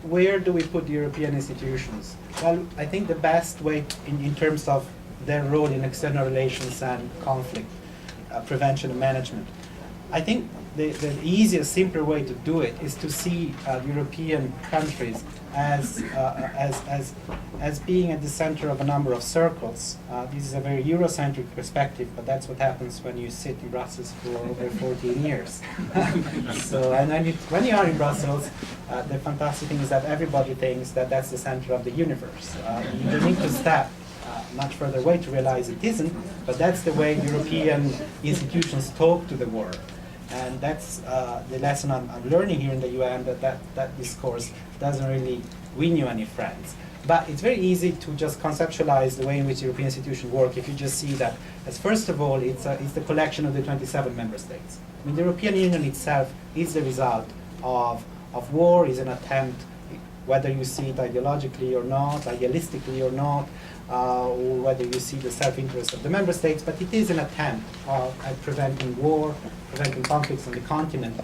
where do we put the European institutions? Well, I think the best way in terms of their role in external relations and conflict prevention and management, I think the easiest, simpler way to do it is to see European countries as being at the center of a number of circles. This is a very Eurocentric perspective, but that's what happens when you sit in Brussels for over 14 years. So, and when you are in Brussels, the fantastic thing is that everybody thinks that that's the center of the universe. You don't need to step much further away to realize it isn't, but that's the way European institutions talk to the world. And that's the lesson I'm learning here in the UN, that discourse doesn't really win you any friends. But it's very easy to just conceptualize the way in which European institutions work if you just see that as, first of all, it's the collection of the 27 member states. I mean, the European Union itself is the result of war, is an attempt, whether you see it ideologically or not, idealistically or not, or whether you see the self-interest of the member states, but it is an attempt at preventing war, preventing conflicts on the continent.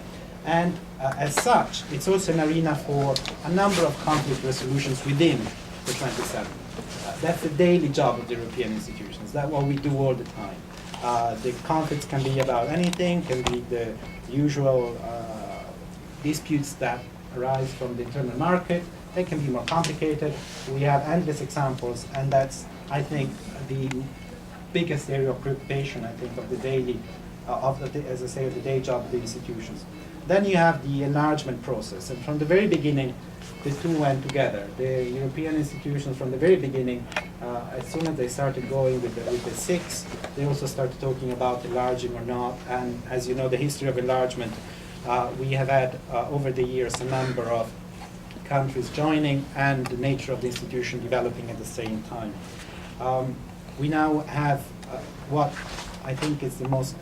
And as such, it's also an arena for a number of conflict resolutions within the 27. That's the daily job of the European institutions. That's what we do all the time. The conflicts can be about anything, can be the usual disputes that arise from the internal market. They can be more complicated. We have endless examples, and that's, I think, the biggest area of preoccupation, I think, of the daily, as I say, of the day job of the institutions. Then you have the enlargement process, and from the very beginning, the two went together. The European institutions, from the very beginning, as soon as they started going with the six, they also started talking about enlarging or not. And as you know, the history of enlargement, we have had over the years a number of countries joining and the nature of the institution developing at the same time. We now have what I think is the most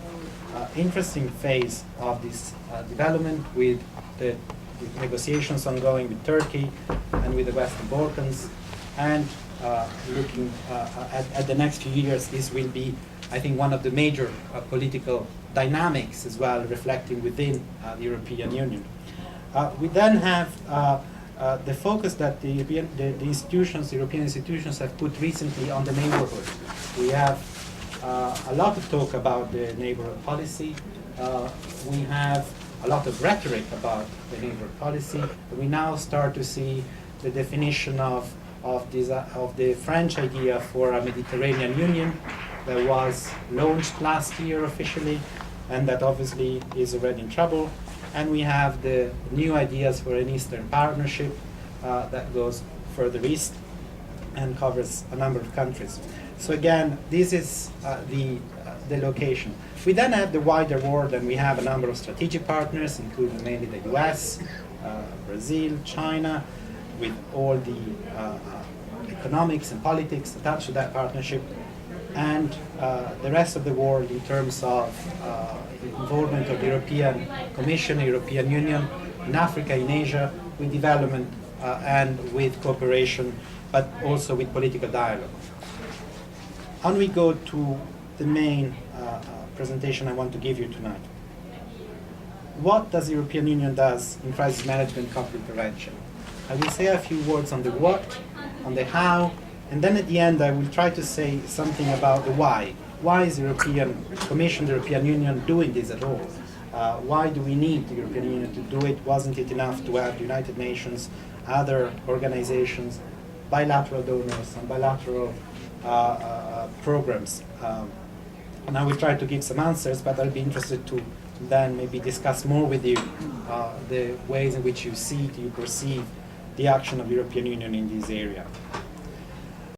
interesting phase of this development, with the negotiations ongoing with Turkey and with the Western Balkans, and looking at the next few years, this will be, I think, one of the major political dynamics as well, reflecting within the European Union. We then have the focus that the European institutions have put recently on the neighborhood. We have a lot of talk about the neighborhood policy. We have a lot of rhetoric about the neighborhood policy. We now start to see the definition of the French idea for a Mediterranean Union that was launched last year officially, and that obviously is already in trouble. And we have the new ideas for an Eastern Partnership that goes further east and covers a number of countries. So again, this is the location. We then have the wider world, and we have a number of strategic partners, including mainly the US, Brazil, China, with all the economics and politics attached to that partnership, and the rest of the world in terms of involvement of the European Commission, the European Union, in Africa, in Asia, with development and with cooperation, but also with political dialogue. And we go to the main presentation I want to give you tonight. What does the European Union does in crisis management and conflict prevention? I will say a few words on the what, on the how, and then at the end I will try to say something about the why. Why is the European Commission, the European Union doing this at all? Why do we need the European Union to do it? Wasn't it enough to have the United Nations, other organizations, bilateral donors, and bilateral programs? And I will try to give some answers, but I'll be interested to then maybe discuss more with you the ways in which you see, you perceive the action of the European Union in this area.